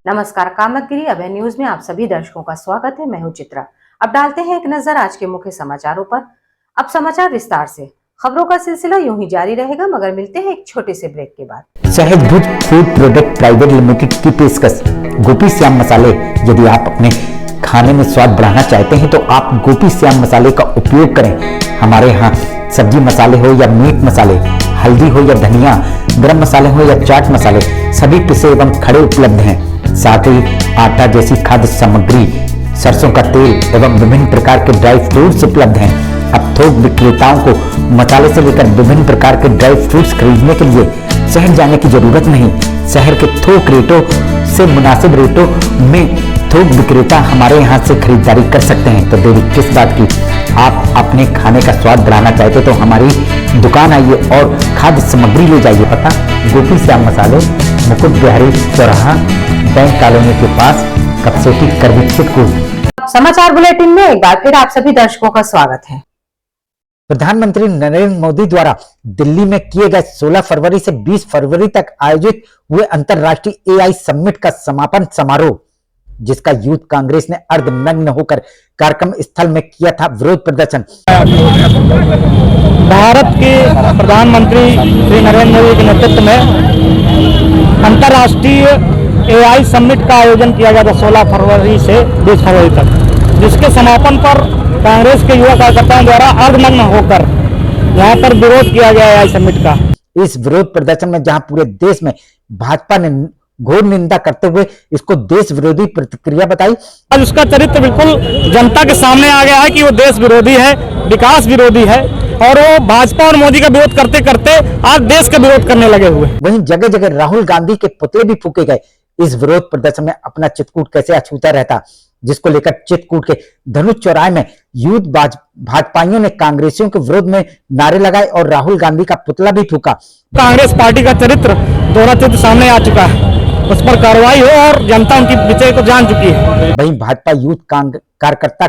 नमस्कार, कामतगिरी अभय न्यूज में आप सभी दर्शकों का स्वागत है। मैं हूं चित्रा। अब डालते हैं एक नजर आज के मुख्य समाचारों पर। अब समाचार विस्तार से। खबरों का सिलसिला यूं ही जारी रहेगा, मगर मिलते हैं एक छोटे से ब्रेक के बाद। सहज भुज फूड प्रोडक्ट प्राइवेट लिमिटेड की पेशकश गोपी श्याम मसाले। यदि आप अपने खाने में स्वाद बढ़ाना चाहते हैं तो आप गोपी श्याम मसाले का उपयोग करें। हमारे यहाँ सब्जी मसाले हो या मीट मसाले, हल्दी हो या धनिया, गरम मसाले हो या चाट मसाले, सभी पिसे एवं खड़े उपलब्ध हैं। साथ ही आटा जैसी खाद्य सामग्री, सरसों का तेल एवं विभिन्न प्रकार के ड्राई फ्रूट्स उपलब्ध हैं। अब थोक विक्रेताओं को मसाले से लेकर विभिन्न प्रकार के ड्राई फ्रूट्स खरीदने के लिए शहर जाने की जरूरत नहीं। शहर के थोक रेटों से मुनासिब रेटों में थोक विक्रेता हमारे यहाँ से खरीदारी कर सकते हैं। तो देरी किस बात की, आप अपने खाने का स्वाद बढ़ाना चाहते तो हमारी दुकान आइए और खाद्य सामग्री ले जाइए। पता गोपी श्याम मसाले, मुकुट बिहारी चौराहा, बैंक कॉलोनी के पास, कपसेटी करवी चित्रकूट। समाचार बुलेटिन में एक बार फिर आप सभी दर्शकों का स्वागत है। प्रधानमंत्री नरेंद्र मोदी द्वारा दिल्ली में किए गए 16 फरवरी से 20 फरवरी तक आयोजित हुए अंतर्राष्ट्रीय एआई समिट का समापन समारोह, जिसका यूथ कांग्रेस ने अर्धनग्न होकर कार्यक्रम स्थल में किया था विरोध प्रदर्शन। भारत के प्रधानमंत्री श्री नरेंद्र मोदी के नेतृत्व में अंतर्राष्ट्रीय एआई समिट का आयोजन किया गया था 16 फरवरी से 20 फरवरी तक, जिसके समापन पर कांग्रेस के युवा कार्यकर्ताओं द्वारा अर्धनग्न होकर यहाँ पर विरोध किया गया एआई समिट का। इस विरोध प्रदर्शन में जहां पूरे देश में भाजपा ने घोर निंदा करते हुए इसको देश विरोधी प्रतिक्रिया बताई। आज उसका चरित्र बिल्कुल जनता के सामने आ गया है कि वो देश विरोधी है, विकास विरोधी है, और वो भाजपा और मोदी का विरोध करते करते आज देश का विरोध करने लगे हुए। वहीं जगह जगह राहुल गांधी के पुतले भी फूके गए। इस विरोध प्रदर्शन में अपना चित्रकूट कैसे अछूता रहता, जिसको लेकर चित्रकूट के धनुष चौराहे में यूथ भाजपाइयों ने कांग्रेसियों के विरोध में नारे लगाए और राहुल गांधी का पुतला भी फूका। कांग्रेस पार्टी का चरित्र, दोहरा चित्र सामने आ चुका है, उस पर कार्रवाई हो और जनता उनकी विजय को जान चुकी है। वहीं भाजपा यूथ कार्यकर्ता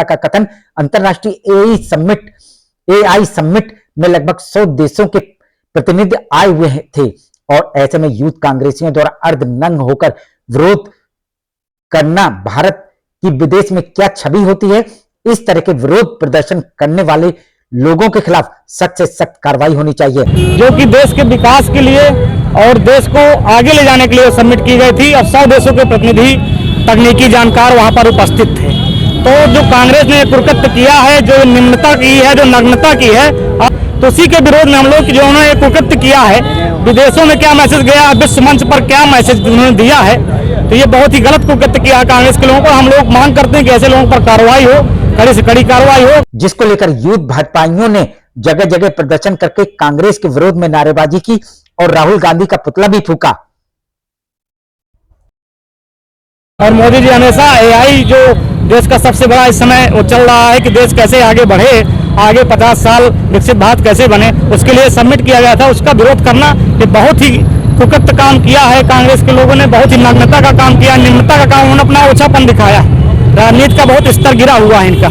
का कथन अंतर्राष्ट्रीय एआई समिट में लगभग 100 देशों के प्रतिनिधि आए हुए थे और ऐसे में यूथ कांग्रेसियों द्वारा अर्धनग्न होकर विरोध करना भारत की विदेश में क्या छवि होती है। इस तरह के विरोध प्रदर्शन करने वाले लोगों के खिलाफ सख्त से सख्त कार्रवाई होनी चाहिए, जो कि देश के विकास के लिए और देश को आगे ले जाने के लिए सबमिट की गई थी और 100 देशों के प्रतिनिधि, तकनीकी जानकार वहां पर उपस्थित थे। तो जो कांग्रेस ने कुकृत्य किया है, जो निम्नता की है, जो नग्नता की है, तो उसी के विरोध में हम लोग जो उन्होंने कुकृत्य किया है, विदेशों में क्या मैसेज गया, विश्व मंच पर क्या मैसेज उन्होंने दिया है, तो ये बहुत ही गलत कुकृत्य किया है कांग्रेस के लोगों को। हम लोग मांग करते हैं कि ऐसे लोगों पर कार्रवाई हो, कड़ी से कड़ी कार्रवाई हो। जिसको लेकर यूथ भाजपाइयों ने जगह जगह प्रदर्शन करके कांग्रेस के विरोध में नारेबाजी की और राहुल गांधी का पुतला भी फूका। और मोदी जी हमेशा एआई जो देश का सबसे बड़ा इस समय वो चल रहा है कि देश कैसे आगे बढ़े, आगे 50 साल विकसित भारत कैसे बने, उसके लिए सबमिट किया गया था। उसका विरोध करना ये बहुत ही कुकृत्य काम किया है कांग्रेस के लोगों ने, बहुत ही नग्नता का काम किया, निम्नता का काम, उन्होंने अपना ओछापन दिखाया। राजनीति का बहुत स्तर गिरा हुआ है इनका।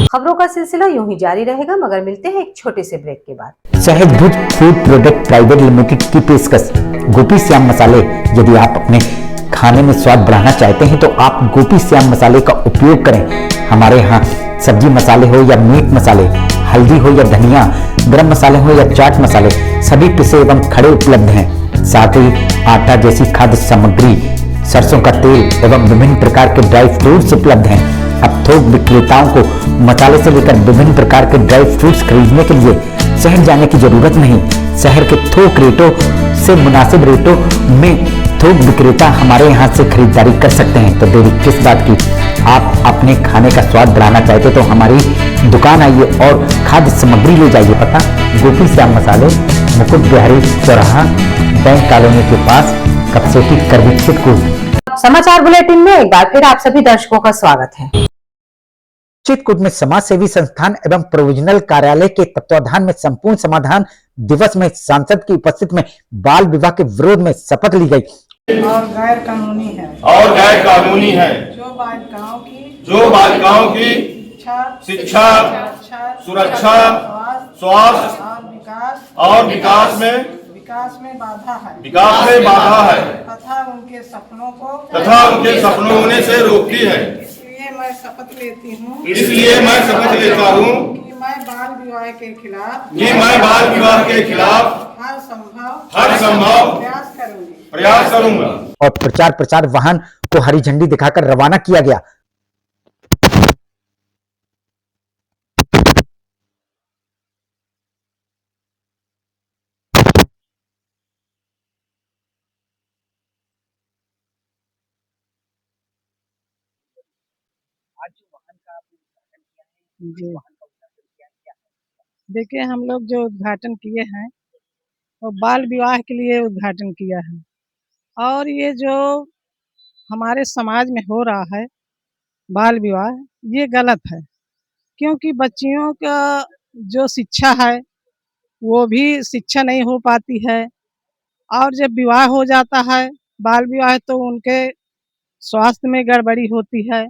खबरों का सिलसिला यूं ही जारी रहेगा, मगर मिलते हैं एक छोटे से ब्रेक के बाद। सहज भुज फूड प्रोडक्ट प्राइवेट लिमिटेड की पेशकश गोपी श्याम मसाले। यदि आप अपने खाने में स्वाद बढ़ाना चाहते हैं तो आप गोपी श्याम मसाले का उपयोग करें। हमारे यहाँ सब्जी मसाले हो या मीट मसाले, हल्दी हो या धनिया, गरम मसाले हो या चाट मसाले, सभी पिसे एवं खड़े उपलब्ध हैं। साथ ही आटा जैसी खाद्य सामग्री, सरसों का तेल एवं विभिन्न प्रकार के ड्राई फ्रूट्स उपलब्ध हैं। अब थोक विक्रेताओं को मसाले से लेकर विभिन्न प्रकार के ड्राई फ्रूट्स खरीदने के लिए शहर जाने की जरूरत नहीं। शहर के थोक रेटों से मुनासिब रेटों में थोक विक्रेता हमारे यहाँ से खरीदारी कर सकते हैं। तो देरी किस बात की, आप अपने खाने का स्वाद बढ़ाना चाहते तो हमारी दुकान आइए और खाद्य सामग्री ले जाइए। पता गोपी श्याम मसाले, मुकुट बिहारी चौराहा, बैंक कॉलोनी के पास, कपसेटी करवी चित्रकूट। समाचार बुलेटिन में एक बार फिर आप सभी दर्शकों का स्वागत है। चित्रकूट में समाज सेवी संस्थान एवं प्रोविजनल कार्यालय के तत्वाधान में संपूर्ण समाधान दिवस में सांसद की उपस्थिति में बाल विवाह के विरोध में शपथ ली गई। और गैर कानूनी है जो बालिकाओं की शिक्षा, सुरक्षा, स्वास्थ्य और विकास में विकास में बाधा है तथा उनके सपनों होने से रोकती है। इसलिए मैं शपथ लेता हूँ कि मैं बाल विवाह के खिलाफ हर संभव प्रयास करूंगा। और प्रचार वाहन को हरी झंडी दिखाकर रवाना किया गया। जी देखिए, हम लोग जो उद्घाटन किए हैं वो बाल विवाह के लिए उद्घाटन किया है, और ये जो हमारे समाज में हो रहा है बाल विवाह, ये गलत है। क्योंकि बच्चियों का जो शिक्षा है वो भी शिक्षा नहीं हो पाती है, और जब विवाह हो जाता है बाल विवाह तो उनके स्वास्थ्य में गड़बड़ी होती है।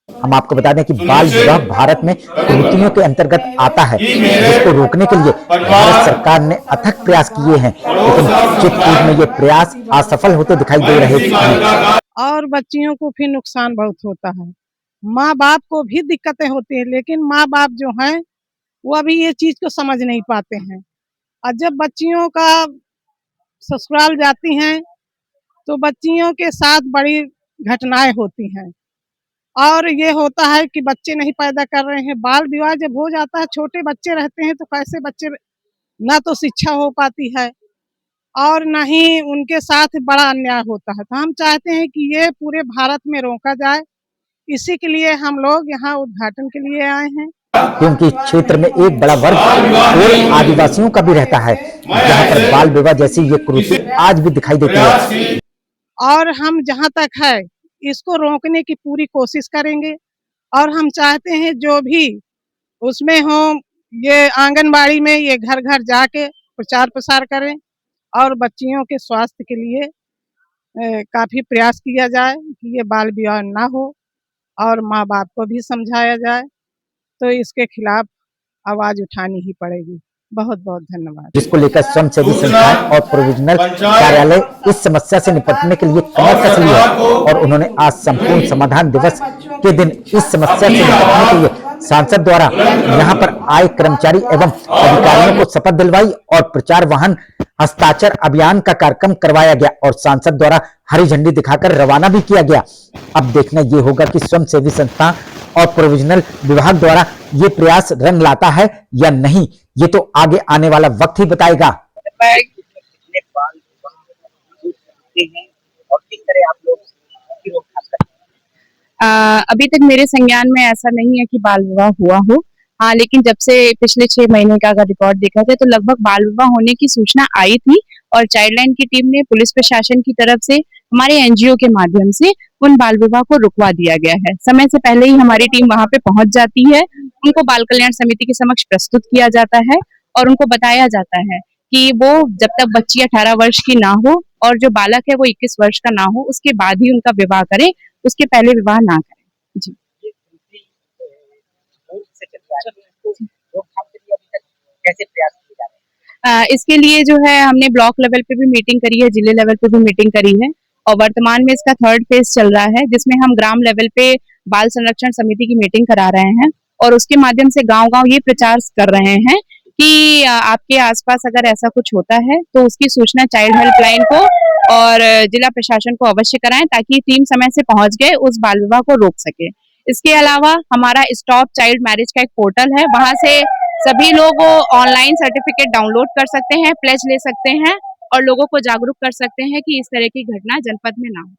हम आपको बता दें कि बाल विवाह भारत में कुरीतियों के अंतर्गत आता है, जिसको रोकने के लिए भारत सरकार ने अथक प्रयास किए हैं, लेकिन चित्रकूट में ये प्रयास असफल होते दिखाई दे रहे हैं। और बच्चियों को फिर नुकसान बहुत होता है, माँ बाप को भी दिक्कतें होती है, लेकिन माँ बाप जो हैं वो अभी ये चीज को समझ नहीं पाते हैं। और जब बच्चियों का ससुराल जाती हैं तो बच्चियों के साथ बड़ी घटनाएं होती हैं, और ये होता है कि बच्चे नहीं पैदा कर रहे हैं। बाल विवाह जब हो जाता है, छोटे बच्चे रहते हैं, तो कैसे बच्चे ना तो शिक्षा हो पाती है और ना ही उनके साथ बड़ा अन्याय होता है। तो हम चाहते हैं कि ये पूरे भारत में रोका जाए, इसी के लिए हम लोग यहाँ उद्घाटन के लिए आए हैं। क्योंकि क्षेत्र में एक बड़ा वर्ग और आदिवासियों का भी रहता है, जहाँ पर बाल विवाह जैसी ये कुरीति आज भी दिखाई देती है। और हम जहाँ तक है इसको रोकने की पूरी कोशिश करेंगे, और हम चाहते हैं जो भी उसमें हो ये आंगनबाड़ी में ये घर घर जाके प्रचार प्रसार करें, और बच्चियों के स्वास्थ्य के लिए काफी प्रयास किया जाए कि ये बाल विवाह ना हो, और माँ बाप को भी समझाया जाए। तो इसके खिलाफ आवाज उठानी ही पड़ेगी। बहुत बहुत धन्यवाद। जिसको लेकर स्वयंसेवी संस्थाएं और प्रोविजनल कार्यालय इस समस्या से निपटने के लिए कमर कस ली है, और उन्होंने आज संपूर्ण समाधान दिवस के दिन इस समस्या से निपटने के लिए सांसद द्वारा यहाँ पर आए कर्मचारी एवं अधिकारियों को शपथ दिलवाई और प्रचार वाहन हस्ताक्षर अभियान का कार्यक्रम करवाया गया और सांसद द्वारा हरी झंडी दिखाकर रवाना भी किया गया। अब देखना ये होगा कि स्वयंसेवी संस्था और प्रोविजनल विभाग द्वारा ये प्रयास रंग लाता है या नहीं, ये तो आगे आने वाला वक्त ही बताएगा। अभी तक मेरे संज्ञान में ऐसा नहीं है कि बाल विवाह हुआ हो। हाँ, लेकिन जब से पिछले 6 महीने का अगर रिकॉर्ड देखा जाए तो लगभग बाल विवाह होने की सूचना आई थी, और चाइल्डलाइन की टीम ने पुलिस प्रशासन की तरफ से हमारे एनजीओ के माध्यम से उन बाल विवाह को रुकवा दिया गया है। समय से पहले ही हमारी टीम वहां पे पहुंच जाती है, उनको बाल कल्याण समिति के समक्ष प्रस्तुत किया जाता है और उनको बताया जाता है कि वो जब तक बच्ची 18 वर्ष की ना हो और जो बालक है वो 21 वर्ष का ना हो, उसके बाद ही उनका विवाह करें, उसके पहले विवाह ना करें। जी। इसके लिए जो है हमने ब्लॉक लेवल पे भी मीटिंग करी है, जिले लेवल पे भी मीटिंग करी है, और वर्तमान में इसका 3rd फेज चल रहा है, जिसमें हम ग्राम लेवल पे बाल संरक्षण समिति की मीटिंग करा रहे हैं और उसके माध्यम से गांव-गांव ये प्रचार कर रहे हैं कि आपके आसपास अगर ऐसा कुछ होता है तो उसकी सूचना चाइल्ड हेल्पलाइन को और जिला प्रशासन को अवश्य कराएं, ताकि टीम समय से पहुंच गए उस बाल विवाह को रोक सके। इसके अलावा हमारा स्टॉप चाइल्ड मैरिज का एक पोर्टल है, वहां से सभी लोग ऑनलाइन सर्टिफिकेट डाउनलोड कर सकते हैं, प्लेज ले सकते हैं और लोगों को जागरूक कर सकते हैं कि इस तरह की घटना जनपद में ना हो।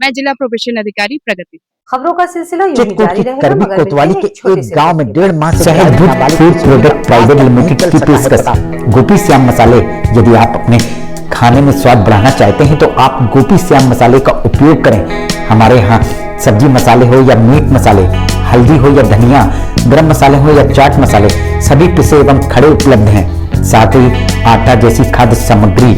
मैं जिला प्रोबेशन अधिकारी प्रगति। खबरों का सिलसिला यूं ही चित्रकूट जारी की रहेगा, करबी मगर कोतवाली मिलते के हैं छोटे एक से गांव में ब्रेक 1.5 माह से सहजभूत फूड प्रोडक्ट प्राइवेट लिमिटेड की पेशकश गोपी श्याम मसाले। यदि आप अपने खाने में स्वाद बढ़ाना चाहते हैं तो आप गोपी श्याम मसाले का उपयोग करें। हमारे यहाँ सब्जी मसाले हो या मीट मसाले, हल्दी हो या धनिया, गरम मसाले हो या चाट मसाले, सभी पिसे एवं खड़े उपलब्ध हैं। साथ ही आटा जैसी खाद्य सामग्री,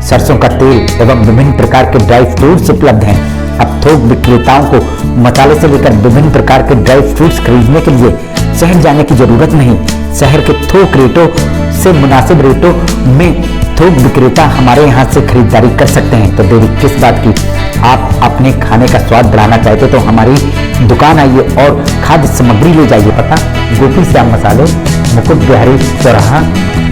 सरसों का तेल एवं विभिन्न प्रकार के ड्राई फ्रूट्स उपलब्ध हैं। अब थोक विक्रेताओं को मसाले से लेकर विभिन्न प्रकार के ड्राई फ्रूट्स खरीदने के लिए शहर जाने की जरूरत नहीं। शहर के थोक रेटों से मुनासिब रेटों में थोक विक्रेता हमारे यहाँ से खरीदारी कर सकते हैं। तो देरी किस बात की, आप अपने खाने का स्वाद बढ़ाना चाहते तो हमारी दुकान आइए और खाद्य सामग्री ले जाइए। पता गोपी श्याम मसाले, मुकुट बिहारी चौराहा,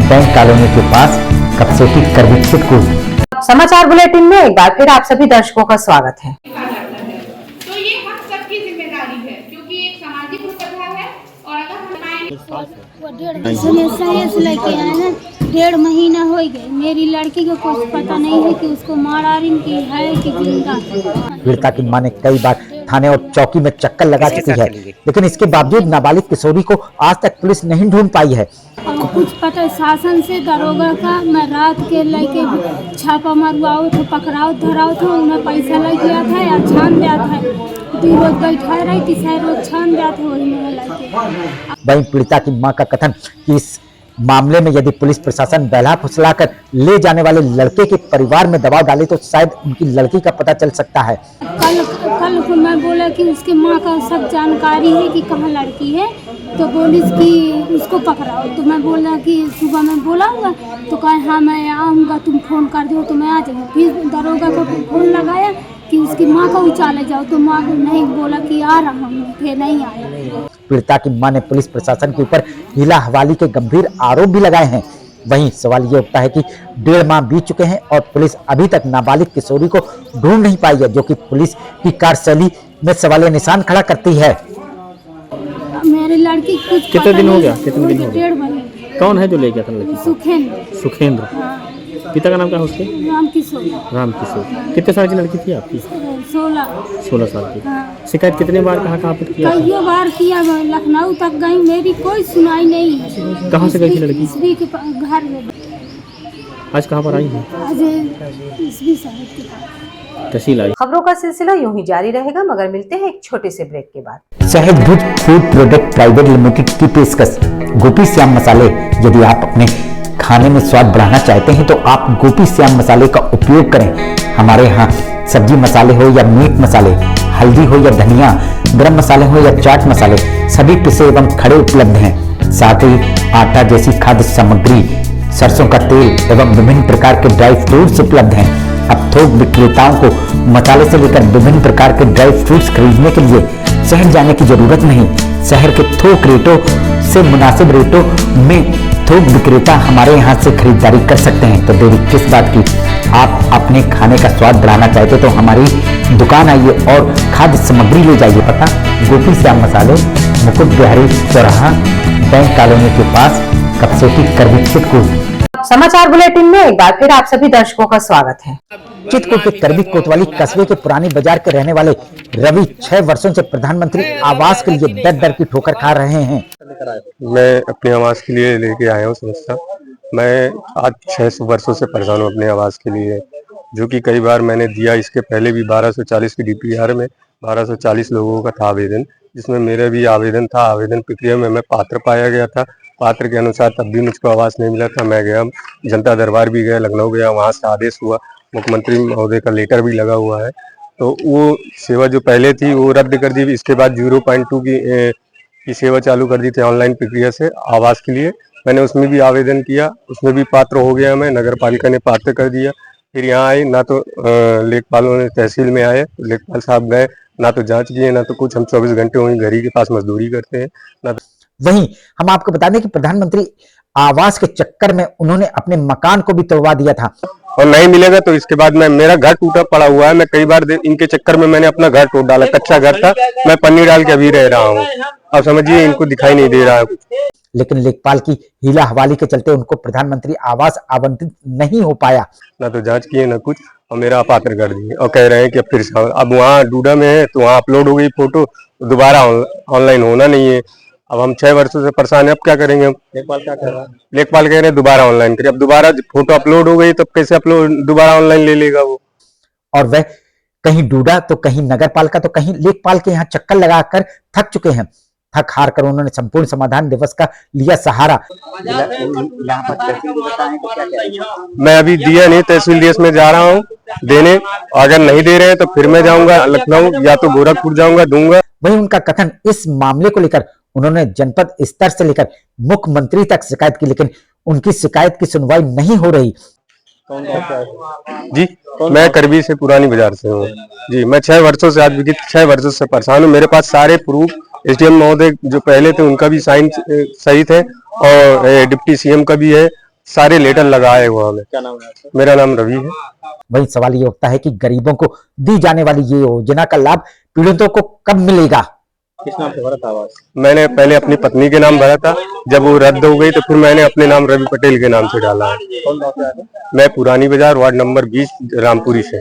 बैंक कॉलोनी के पास, कपसेटी करवी चित्रकूट। समाचार बुलेटिन में एक बार फिर आप सभी दर्शकों का स्वागत है। तो ये हम सबकी जिम्मेदारी है, क्योंकि एक सामाजिक प्रथा है। और अगर लेके आए हैं, 1.5 महीना हो गए। मेरी लड़की को कुछ पता नहीं है कि उसको मारारिन की है कि जिंदा। पीड़िता की मां ने कई बार थाने और चौकी में चक्कर लगा चुकी है, लेकिन इसके बावजूद नाबालिग किशोरी को आज तक पुलिस नहीं ढूंढ पाई है। और कुछ पता शासन से दरोगा का मैं रात के लेके छापा मरवाओ तो पकड़ाओ धराओ तो उन्हें पैसा लग गया था या छान दिया था। 2 रोज बैठा रही, तीसरे रोज छान दिया था वही में लगे। वहीं पीड़िता की मां का कथन कि इस मामले में यदि पुलिस प्रशासन बहला फुसलाकर ले जाने वाले लड़के के परिवार में दबाव डाले तो शायद उनकी लड़की का पता चल सकता है। कल को मैं बोला कि उसके माँ का सब जानकारी है कि कहाँ लड़की है, तो बोली कि उसको पकड़ाओ। तो मैं बोला कि सुबह मैं बोलाऊंगा, तो कहा हाँ मैं आऊँगा, तुम फोन कर दो तो मैं आ जाऊँगा। फिर दरोगा को फोन लगाया कि उसकी माँ को उचाले जाओ, तो माँ नहीं बोला कि आ रहा हूँ, फिर नहीं आया। पीड़िता की मां ने पुलिस प्रशासन के ऊपर हीला हवाली के गंभीर आरोप भी लगाए हैं। वहीं सवाल ये उठता है कि 1.5 माह बीत चुके हैं और पुलिस अभी तक नाबालिग किशोरी को ढूंढ नहीं पाई है, जो कि पुलिस की कार्यशैली में सवालिया निशान खड़ा करती है। मेरी लड़की कुछ कितने दिन हो गया? कितने दिन हो गया? 1.5 महीने। कौन है जो ले गया था लड़की? सुखेंद्र। सुखेंद्र। हाँ। पिता का नाम क्या है उसके? राम किशोर। राम किशोर। कितने साल की लड़की थी आपकी? 16 साल की। हाँ। शिकायत कितने बार कहाँ पर किया? कई बार किया, लखनऊ तक गई, मेरी कोई सुनाई नहीं है। कहाँ से गई थी लड़की? ईसवी के घर में। आज कहाँ पर आई है? आज ईसवी शहर के पास तहसील आई। खबरों का सिलसिला यूं ही जारी रहेगा, मगर मिलते हैं एक छोटे से ब्रेक के बाद। शहद भुज फूड प्रोडक्ट प्राइवेट लिमिटेड की पेशकश गोपी श्याम मसाले। यदि आप अपने खाने में स्वाद बढ़ाना चाहते हैं तो आप गोपी श्याम मसाले का उपयोग करें। हमारे यहाँ सब्जी मसाले हो या मीट मसाले, हल्दी हो या धनिया, गरम मसाले हो या चाट मसाले, सभी पिसे एवं खड़े उपलब्ध हैं। साथ ही आटा जैसी खाद्य सामग्री, सरसों का तेल एवं विभिन्न प्रकार के ड्राई फ्रूट्स उपलब्ध हैं। अब थोक विक्रेताओं को मसाले से लेकर विभिन्न प्रकार के ड्राई फ्रूट्स खरीदने के लिए शहर जाने की जरूरत नहीं। शहर के थोक रेटों से मुनासिब रेटों में थोक विक्रेता हमारे यहाँ से खरीदारी कर सकते हैं। तो देरी किस बात की, आप अपने खाने का स्वाद बढ़ाना चाहते तो हमारी दुकान आइए और खाद्य सामग्री ले जाइए। पता गोपी श्याम मसाले, मुकुट बिहारी चौराहा, बैंक कॉलोनी के पास, कपसेटी करवी चित्रकूट। समाचार बुलेटिन में एक बार फिर आप सभी दर्शकों का स्वागत है। चित्रकूट के करवी कोतवाली कस्बे के पुरानी बाजार के रहने वाले रवि 6 वर्षों से प्रधानमंत्री आवास के लिए दर दर की ठोकर खा रहे हैं। मैं अपने आवास के लिए लेके आया हूँ समस्या। मैं आज 6 वर्षों से परेशान हूँ अपने आवास के लिए, जो कि कई बार मैंने दिया। इसके पहले भी 1240 की DPR में 1240 लोगों का था आवेदन, जिसमें मेरा भी आवेदन था। आवेदन प्रक्रिया में मैं पात्र पाया गया था। पात्र के अनुसार तब भी मुझको आवास नहीं मिला था। मैं गया जनता दरबार भी गया, लखनऊ गया, वहाँ से आदेश हुआ, मुख्यमंत्री महोदय का लेटर भी लगा हुआ है। तो वो सेवा जो पहले थी वो रद्द कर दी। इसके बाद 0.2 की सेवा चालू कर दी थी ऑनलाइन प्रक्रिया से आवास के लिए। मैंने उसमें भी आवेदन किया, उसमें भी पात्र हो गया मैं। नगर पालिका ने पात्र कर दिया। फिर यहाँ आए, ना तो लेखपालों ने तहसील में आए, लेखपाल साहब गए, ना तो जांच किए, ना तो कुछ। हम 24 घंटे वहीं घर ही के पास मजदूरी करते हैं ना। वहीं हम आपको बता दें कि प्रधानमंत्री आवास के चक्कर में उन्होंने अपने मकान को भी तोड़वा दिया था और नहीं मिलेगा तो इसके बाद मेरा घर टूटा पड़ा हुआ है। मैं कई बार इनके चक्कर में मैंने अपना घर तोड़ डाला। कच्चा घर था, मैं पन्नी डाल के अभी रह रहा हूँ। अब समझिए इनको दिखाई नहीं दे रहा है। लेकिन लेखपाल की हीला हवाली के चलते उनको प्रधानमंत्री आवास आवंटित नहीं हो पाया। ना तो जांच किए ना कुछ, और मेरा अपात्र कर दिए और कह रहे हैं कि अब फिर से अब वहाँ डूडा में है तो वहाँ अपलोड हो गई फोटो, दोबारा ऑनलाइन होना नहीं है। अब हम 6 वर्षों से परेशान है, अब क्या करेंगे हम? लेखपाल क्या कर रहा है? लेखपाल कह रहे हैं दोबारा ऑनलाइन करिए। अब दोबारा फोटो अपलोड हो गई तब कैसे अपलोड दोबारा ऑनलाइन ले लेगा वो? और वह कहीं डूडा तो कहीं नगर पालिका तो कहीं लेखपाल के यहाँ चक्कर लगाकर थक चुके हैं। थक हार कर उन्होंने संपूर्ण समाधान दिवस का लिया सहारा। मैं अभी दिया नहीं, तहसील देश में जा रहा हूँ देने। अगर नहीं दे रहे हैं तो फिर मैं जाऊंगा लखनऊ या तो गोरखपुर जाऊंगा, दूंगा। वहीं उनका कथन इस मामले को लेकर उन्होंने जनपद स्तर से लेकर मुख्यमंत्री तक शिकायत की, लेकिन उनकी शिकायत की सुनवाई नहीं हो रही। जी, मैं करबी से पुरानी बाजार से हूँ। जी, मैं 6 वर्षों से, आज विगत 6 वर्षों से परेशान हूँ। मेरे पास सारे प्रूफ, एसडीएम महोदय जो पहले थे उनका भी साइन सही थे और डिप्टी सीएम का भी है, सारे लेटर लगाए हुआ है। क्या नाम है आपका? मेरा नाम रवि है। वही सवाल ये उठता है कि गरीबों को दी जाने वाली ये योजना का लाभ पीड़ितों को कब मिलेगा? किस नाम से भरा था आवास? मैंने पहले अपनी पत्नी के नाम भरा था, जब वो रद्द हो गई तो फिर मैंने अपने नाम रवि पटेल के नाम से डाला है। कौन गाँव से आए थे? मैं पुरानी बाजार वार्ड नंबर 20 रामपुरी से।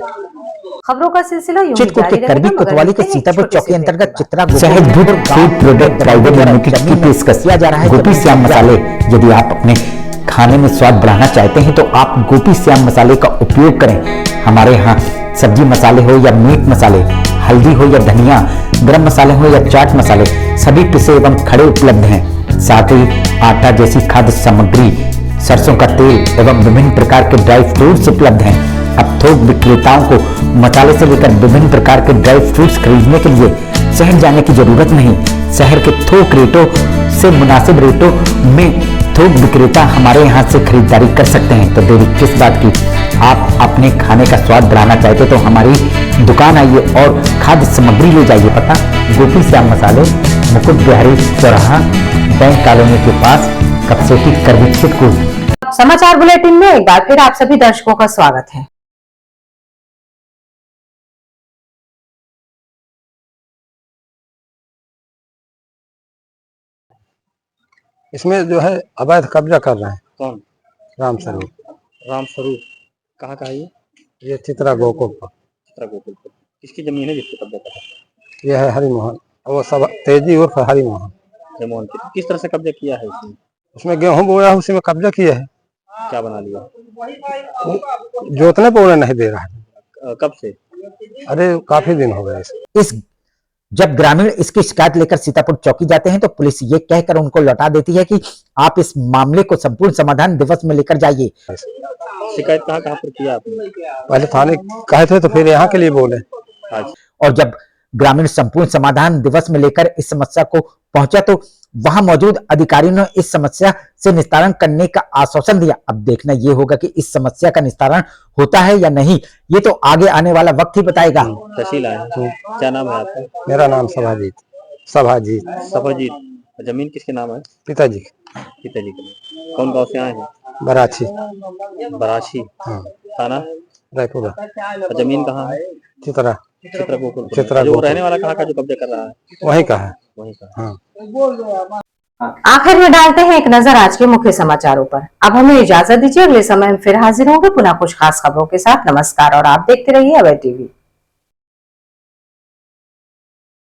खबरों का सिलसिला यूं ही चित्रकूट जारी के रहेगा, करबी मगर कोतवाली के मिलते हैं एक सीतापुर छोटे चौकी से अंतर्गत ब्रेक के चित्रा बाद। शहद दूध फूड प्रोडक्ट प्राइवेट लिमिटेड की पेशकश किया जा रहा है गोपी श्याम मसाले। यदि आप अपने खाने में स्वाद बढ़ाना चाहते हैं तो आप गोपी श्याम मसाले का उपयोग करें। हमारे यहाँ सब्जी मसाले हो या मीट मसाले, हल्दी हो या धनिया, गरम मसाले हो या चाट मसाले, सभी पिसे एवं खड़े उपलब्ध हैं। साथ ही आटा जैसी खाद्य सामग्री, सरसों का तेल एवं विभिन्न प्रकार के ड्राई फ्रूट्स उपलब्ध हैं। अब थोक विक्रेताओं को मसाले से लेकर विभिन्न प्रकार के ड्राई फ्रूट्स खरीदने के लिए शहर जाने की जरूरत नहीं। शहर के थोक रेटों से मुनासिब रेटों में थोक विक्रेता हमारे यहाँ से खरीदारी कर सकते हैं। तो देरी किस बात की? आप अपने खाने का स्वाद बढ़ाना चाहते तो हमारी दुकान आइए और खाद्य सामग्री ले जाइए। पता गोपी श्याम मसाले, मुकुट बिहारी चौराहा, बैंक कॉलोनी के पास, कपसेटी, करबी, चित्रकूट। समाचार बुलेटिन में एक बार फिर आप सभी दर्शकों का स्वागत है। इसमें जो है अवैध कब्जा कर रहे हैं। कौन? रामस्वरूप। रामस्वरूप कहाँ का है ये चित्रा गोकुल पर। चित्रा गोकुल पर किसकी जमीन है जिसको कब्जा करा? ये है हरिमोहन, वो सब तेजी उर्फ हरिमोहन। जमोहन किस तरह से कब्जा किया है इसने? उसमें गेहूं बोया है, उसी में कब्जा किया है। क्या बना लिया? जोतने बोने नहीं दे रहा है। कब से? अरे काफी दिन हो गए। इस जब ग्रामीण इसकी शिकायत लेकर सीतापुर चौकी जाते हैं तो पुलिस ये कहकर उनको लौटा देती है कि आप इस मामले को संपूर्ण समाधान दिवस में लेकर जाइए। शिकायत कहाँ पर किया आपने? पहले थाने कहे थे तो फिर यहाँ के लिए बोले। और जब ग्रामीण संपूर्ण समाधान दिवस में लेकर इस समस्या को पहुंचा तो वहां मौजूद अधिकारियों ने इस समस्या से निस्तारण करने का आश्वासन दिया। अब देखना ये होगा कि इस समस्या का निस्तारण होता है या नहीं, ये तो आगे आने वाला वक्त ही बताएगा। तहसील आया। क्या नाम है आपका? मेरा नाम सभाजीत। सभाजीत। सभाजीत। जमीन किसके नाम है? पिताजी। पिताजी के। कौन गाँव से आए हैं? बराछी। बराछी। थाना रायपुरा। जमीन कहाँ है? चित्रा। चित्रा गोकुल। चित्रा जो रहने वाला कहाँ का जो कब्जा कर रहा है? वहीं का है। वहीं का। हाँ। आखिर में डालते हैं एक नजर आज के मुख्य समाचारों पर। अब हमें इजाजत दीजिए, अगले समय हम फिर हाजिर होंगे पुनः कुछ खास खबरों के साथ। नमस्कार और आप देखते रहिए अभय टीवी।